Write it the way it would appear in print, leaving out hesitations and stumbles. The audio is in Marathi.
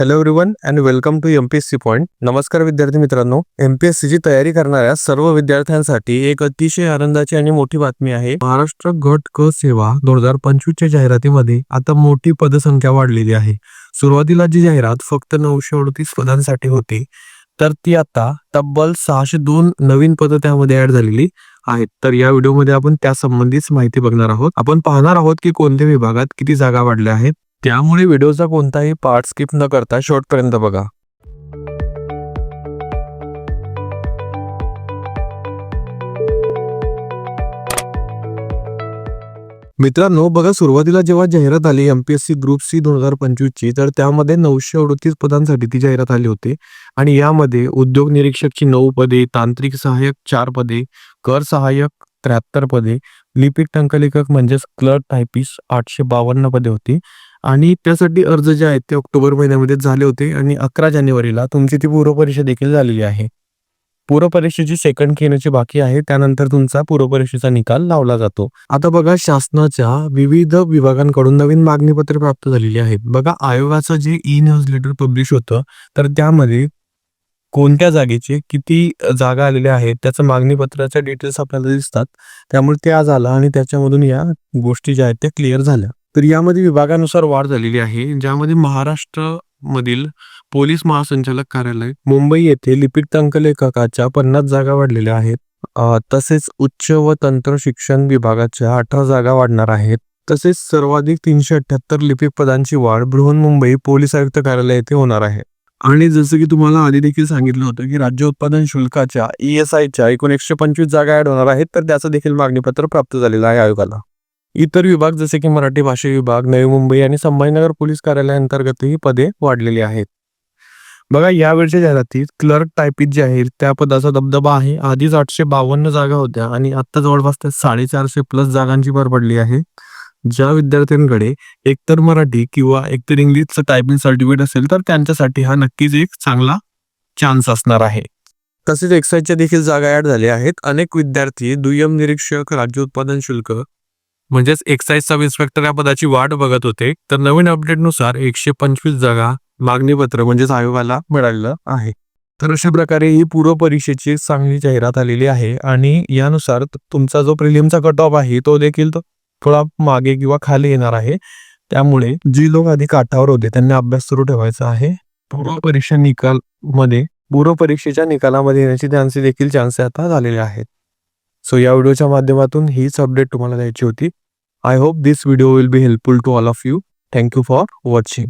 Hello everyone and welcome to MPSC point. नमस्कार विद्यार्थी मित्रांनो. एमपीएससीची तयारी करणाऱ्या सर्व विद्यार्थ्यांसाठी एक अतिशय आनंदाची आणि मोठी बातमी आहे. महाराष्ट्र गट क सेवा 2025च्या जाहिरातीमध्ये आता मोठी पदसंख्या वाढलेली आहे. सुरुवातीला जी जाहिरात फक्त 938 पदांसाठी होती, तर ती आता तब्बल 602 नवीन पदं त्यामध्ये ऍड झालेली आहेत. तर या व्हिडिओमध्ये आपण त्या संबंधीच माहिती बघणार आहोत. आपण पाहणार आहोत की कोणत्या विभागात किती जागा वाढल्या आहेत. त्यामुळे व्हिडिओचा कोणताही पार्ट स्किप न करता शेवटपर्यंत बघा. मित्रांनो बघा, सुरुवातीला जेव्हा जाहिरात आली एमपीएससी ग्रुप सी 2025 ची, तर त्यामध्ये 938 पदांसाठी ती जाहिरात आली होती. आणि यामध्ये उद्योग निरीक्षकची 9 पदे, तांत्रिक सहाय्यक 4 पदे, कर सहाय्यक 73 पदे, लिपिक टंकलेखक म्हणजेच क्लर्क टायपिस्ट 852 पदे होती. आणि त्यासाठी अर्ज जे आहेत ते ऑक्टोबर महिन्यामध्ये झाले होते आणि 11 जानेवारीला तुमची ती पूर्वपरीक्षा देखील झालेली आहे. पूर्वपरीक्षेची सेकंड घेण्याची बाकी आहे, त्यानंतर तुमचा पूर्वपरीक्षेचा निकाल लावला जातो. आता बघा, शासनाच्या विविध विभागांकडून नवीन मागणीपत्रे प्राप्त झालेली आहेत. बघा, आयोगाचं जे ई न्यूज लेटर पब्लिश होतं, तर त्यामध्ये कोणत्या जागेचे किती जागा आलेल्या आहेत त्याचं मागणीपत्राच्या डिटेल्स आपल्याला दिसतात. त्यामुळे ते आज आलं आणि त्याच्यामधून या गोष्टी ज्या आहेत त्या क्लिअर झाल्या. तर यामध्ये विभागानुसार वाढ झालेली आहे, ज्यामध्ये महाराष्ट्र मधील पोलीस महासंचालक कार्यालय मुंबई येथे लिपिक टंकलेखकाच्या 50 जागा वाढलेल्या आहेत. तसेच उच्च व तंत्र शिक्षण विभागाच्या 18 जागा वाढणार आहेत. तसेच सर्वाधिक 378 लिपिक पदांची वाढ बृहन्मुंबई पोलीस आयुक्त कार्यालय येथे होणार आहे. आणि जसं की तुम्हाला आधी देखील सांगितलं होतं की राज्य उत्पादन शुल्काच्या ESIच्या एकूण 125 जागा ऍड होणार आहेत, तर त्याचं देखील मागणीपत्र प्राप्त झालेलं आहे आयोगाला. इतर विभाग जसे की मराठी भाषा विभाग, नवी मुंबई आणि संभाजीनगर पोलीस कार्यालयांतर्गत ही पदे वाढलेली आहेत. बघा, यावेळच्या जाहिरातीत क्लर्क टायपिस्ट जे आहे त्या पदाचा दबदबा आहे. आधीच 852 जागा होत्या आणि आता जवळपास 450 प्लस जागांची भर पडली आहे. ज्या विद्यार्थ्यांकडे एकतर मराठी किंवा एकतर इंग्लिशचं टायपिंग सर्टिफिकेट असेल, तर त्यांच्यासाठी हा नक्कीच एक चांगला चान्स असणार आहे. तसेच एक्साईजच्या देखील जागा ऍड झाल्या आहेत. अनेक विद्यार्थी दुय्यम निरीक्षक, राज्य उत्पादन शुल्क म्हणजेच एक्साईज सब इन्स्पेक्टर या पदाची वाट बघत होते. तर नवीन अपडेटनुसार 125 जागा मागणीपत्र म्हणजेच आयोगाला मिळालेलं आहे. तर अशा प्रकारे ही पूर्व परीक्षेची चांगली जाहिरात आलेली आहे आणि यानुसार तुमचा जो प्रिलिमचा कट ऑफ आहे तो देखील थोडा मागे किंवा खाली येणार आहे. त्यामुळे जी लोक आधी काठावर होते त्यांनी अभ्यास सुरू ठेवायचा आहे. पूर्व परीक्षेच्या निकालामध्ये येण्याची त्यांचे देखील चान्स आता झालेले आहेत. सो या व्हिडिओच्या माध्यमातून हीच अपडेट तुम्हाला द्यायची होती. I hope this video will be helpful to all of you. Thank you for watching.